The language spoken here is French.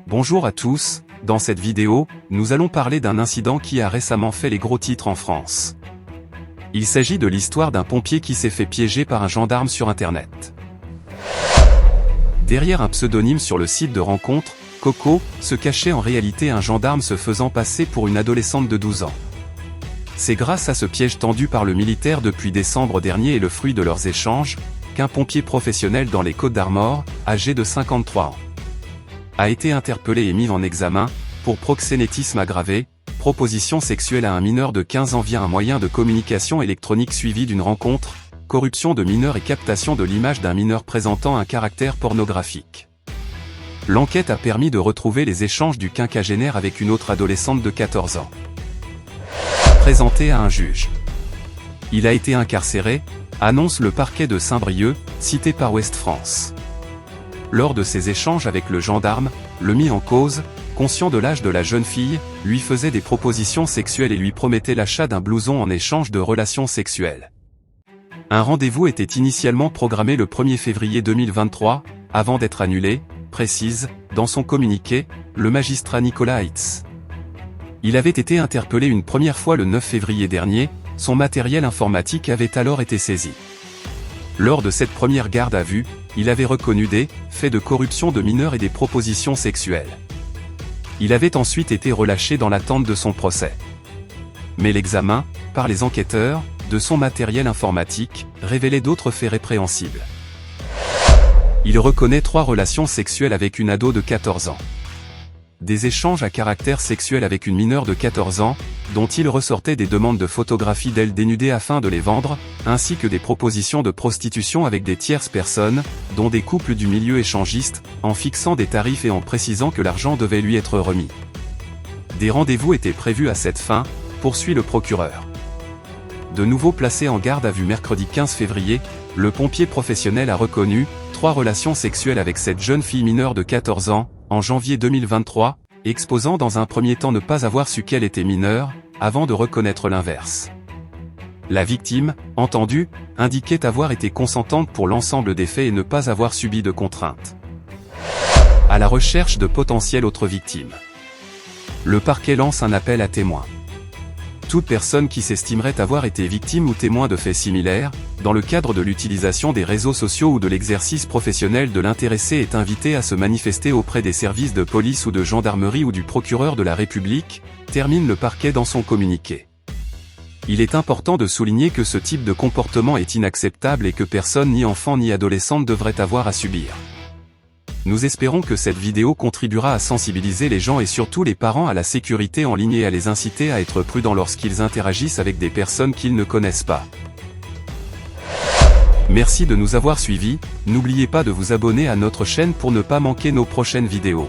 Bonjour à tous, dans cette vidéo, nous allons parler d'un incident qui a récemment fait les gros titres en France. Il s'agit de l'histoire d'un pompier qui s'est fait piéger par un gendarme sur internet. Derrière un pseudonyme sur le site de rencontre, Coco, se cachait en réalité un gendarme se faisant passer pour une adolescente de 12 ans. C'est grâce à ce piège tendu par le militaire depuis décembre dernier et le fruit de leurs échanges, qu'un pompier professionnel dans les Côtes-d'Armor, âgé de 53 ans, a été interpellé et mis en examen, pour proxénétisme aggravé, proposition sexuelle à un mineur de 15 ans via un moyen de communication électronique suivi d'une rencontre, corruption de mineurs et captation de l'image d'un mineur présentant un caractère pornographique. L'enquête a permis de retrouver les échanges du quinquagénaire avec une autre adolescente de 14 ans. Présenté à un juge. Il a été incarcéré, annonce le parquet de Saint-Brieuc, cité par Ouest France. Lors de ses échanges avec le gendarme, le mis en cause, conscient de l'âge de la jeune fille, lui faisait des propositions sexuelles et lui promettait l'achat d'un blouson en échange de relations sexuelles. Un rendez-vous était initialement programmé le 1er février 2023, avant d'être annulé, précise, dans son communiqué, le magistrat Nicolas Heitz. Il avait été interpellé une première fois le 9 février dernier, son matériel informatique avait alors été saisi. Lors de cette première garde à vue, il avait reconnu des faits de corruption de mineurs et des propositions sexuelles. Il avait ensuite été relâché dans l'attente de son procès. Mais l'examen, par les enquêteurs, de son matériel informatique, révélait d'autres faits répréhensibles. Il reconnaît 3 relations sexuelles avec une ado de 14 ans. Des échanges à caractère sexuel avec une mineure de 14 ans, dont il ressortait des demandes de photographies d'elle dénudées afin de les vendre, ainsi que des propositions de prostitution avec des tierces personnes, dont des couples du milieu échangiste, en fixant des tarifs et en précisant que l'argent devait lui être remis. Des rendez-vous étaient prévus à cette fin, poursuit le procureur. De nouveau placé en garde à vue mercredi 15 février, le pompier professionnel a reconnu 3 relations sexuelles avec cette jeune fille mineure de 14 ans, en janvier 2023, exposant dans un premier temps ne pas avoir su qu'elle était mineure, avant de reconnaître l'inverse. La victime, entendue, indiquait avoir été consentante pour l'ensemble des faits et ne pas avoir subi de contraintes. À la recherche de potentielles autres victimes. Le parquet lance un appel à témoins. Toute personne qui s'estimerait avoir été victime ou témoin de faits similaires, dans le cadre de l'utilisation des réseaux sociaux ou de l'exercice professionnel de l'intéressé est invitée à se manifester auprès des services de police ou de gendarmerie ou du procureur de la République, termine le parquet dans son communiqué. Il est important de souligner que ce type de comportement est inacceptable et que personne ni enfant ni adolescent ne devrait avoir à subir. Nous espérons que cette vidéo contribuera à sensibiliser les gens et surtout les parents à la sécurité en ligne et à les inciter à être prudents lorsqu'ils interagissent avec des personnes qu'ils ne connaissent pas. Merci de nous avoir suivis, n'oubliez pas de vous abonner à notre chaîne pour ne pas manquer nos prochaines vidéos.